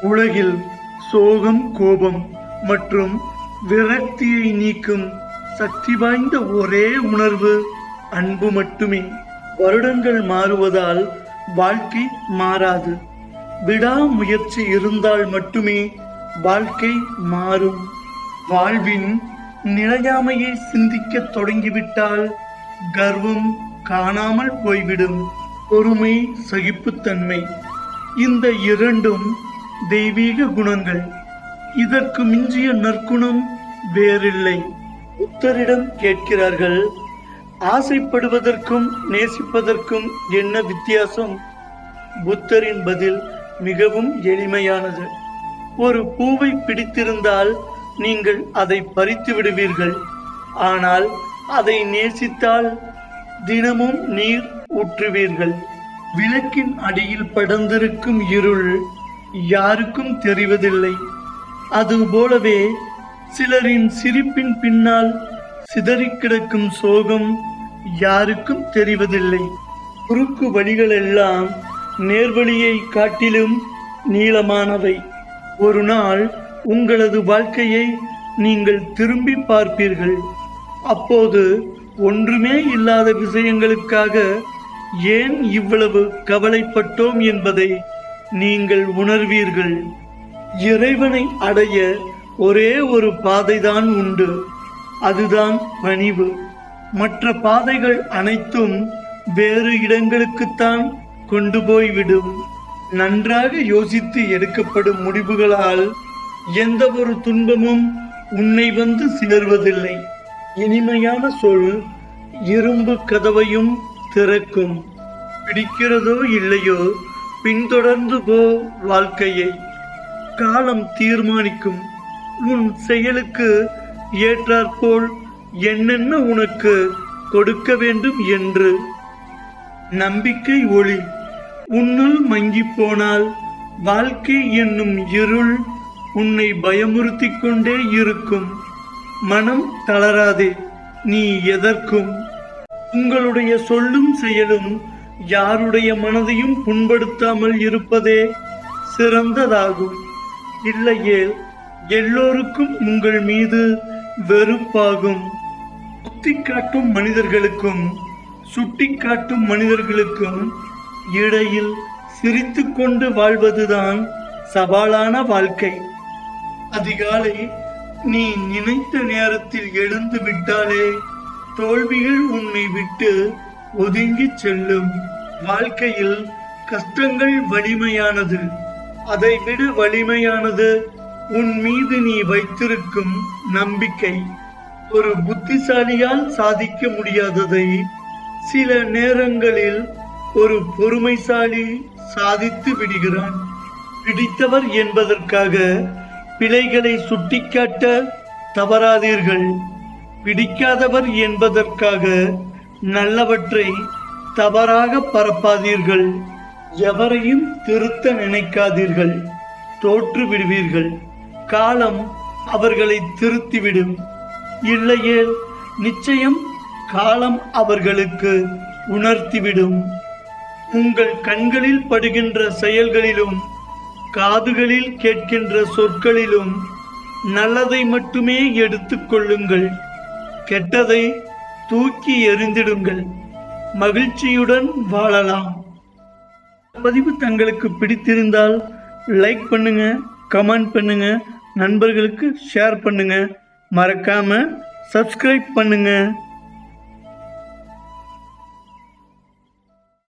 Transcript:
உலகில் சோகம், கோபம் மற்றும் விரக்தியை நீக்கும் சக்தி வாய்ந்த ஒரே உணர்வு அன்பு மட்டுமே. வருடங்கள் மாறுவதால் வாழ்க்கை மாறாது. விடாமுயற்சி இருந்தால் மட்டுமே வாழ்க்கை மாறும். வாழ்வின் நிலையாமையை சிந்திக்க தொடங்கிவிட்டால் கர்வம் காணாமல் போய்விடும். பொறுமை, சகிப்புத்தன்மை, இந்த இரண்டும் தெய்வீக குணங்கள். இதற்கு மிஞ்சிய நற்குணம் வேறில்லை. புத்தரிடம் கேட்கிறார்கள், ஆசைப்படுவதற்கும் நேசிப்பதற்கும் என்ன வித்தியாசம்? புத்தரின் பதில் மிகவும் எளிமையானது. ஒரு பூவை பிடித்திருந்தால் நீங்கள் அதை பறித்து விடுவீர்கள். ஆனால் அதை நேசித்தால் தினமும் நீர் ஊற்றுவீர்கள். விளக்கின் அடியில் படர்ந்திருக்கும் இருள் யாருக்கும் தெரிவதில்லை. அதுபோலவே சிலரின் சிரிப்பின் பின்னால் சிதறி கிடக்கும் சோகம் யாருக்கும் தெரிவதில்லை. குறுக்கு வழிகள் எல்லாம் நேர்வழியை காட்டிலும் நீளமானவை. ஒரு நாள் உங்களது வாழ்க்கையை நீங்கள் திரும்பி பார்ப்பீர்கள். அப்போது ஒன்றுமே இல்லாத விஷயங்களுக்காக ஏன் இவ்வளவு கவலைப்பட்டோம் என்பதை நீங்கள் உணர்வீர்கள். இறைவனை அடைய ஒரே ஒரு பாதைதான் உண்டு, அதுதான் பணிவு. மற்ற பாதைகள் அனைத்தும் வேறு இடங்களுக்குத்தான் கொண்டு போய்விடும். நன்றாக யோசித்து எடுக்கப்படும் முடிவுகளால் எந்த ஒரு துன்பமும் உன்னை வந்து சேர்வதில்லை. இனிமையான சொல் இரும்பு கதவையும் திறக்கும். பிடிக்கிறதோ இல்லையோ பின்தொடர்ந்து போ வாழ்க்கையை. காலம் தீர்மானிக்கும். உன் செயலுக்கு ஏற்றாற்போல் என்னென்ன உனக்கு கொடுக்க வேண்டும் என்று. நம்பிக்கை ஒளி உன்னுள் மங்கி போனால் வாழ்க்கை என்னும் இருள் உன்னை பயமுறுத்தி கொண்டே இருக்கும். மனம் தளராதே, நீ எதற்கும். உங்களுடைய சொல்லும் செயலும் யாருடைய மனதையும் புண்படுத்தாமல் இருப்பதே சிறந்ததாகும். இல்லையே எல்லோருக்கும் உங்கள் மீது வெறுப்பாகும். சுட்டி காட்டும் மனிதர்களுக்கும் சுட்டி காட்டும் மனிதர்களுக்கும் இடையில் சிரித்து கொண்டு வாழ்வதுதான் சவாலான வாழ்க்கை. அதிகாலை நீ நினைத்த நேரத்தில் எழுந்து விட்டாலே தோல்விகள் உன்னை விட்டு ஒதுங்கி செல்லும். வாழ்க்கையில் கஷ்டங்கள் வலிமையானது. அதைவிட வலிமையானது உன் மீது நீ வைத்திருக்கும் நம்பிக்கை. ஒரு புத்திசாலியால் சாதிக்க முடியாததை சில நேரங்களில் ஒரு பொறுமைசாலி சாதித்து விடுகிறான். பிடித்தவர் என்பதற்காக பிழைகளை சுட்டிக்காட்ட தவறாதீர்கள். பிடிக்காதவர் என்பதற்காக நல்லவற்றை தவறாக பரப்பாதீர்கள். எவரையும் திருத்த நினைக்காதீர்கள், தோற்று விடுவீர்கள். காலம் அவர்களை திருத்திவிடும். இல்லையே நிச்சயம் காலம் அவர்களுக்கு உணர்த்திவிடும். உங்கள் கண்களில் படுகின்ற செயல்களிலும் காதுகளில் கேட்கின்ற சொற்களிலும் நல்லதை மட்டுமே எடுத்துக் கொள்ளுங்கள். கெட்டதை தூக்கி எறிந்திடுங்கள். மகிழ்ச்சியுடன் வாழலாம். பதிவு தங்களுக்கு பிடித்திருந்தால் லைக் பண்ணுங்க, கமெண்ட் பண்ணுங்க, நண்பர்களுக்கு ஷேர் பண்ணுங்க. மறக்காம சப்ஸ்கிரைப் பண்ணுங்க.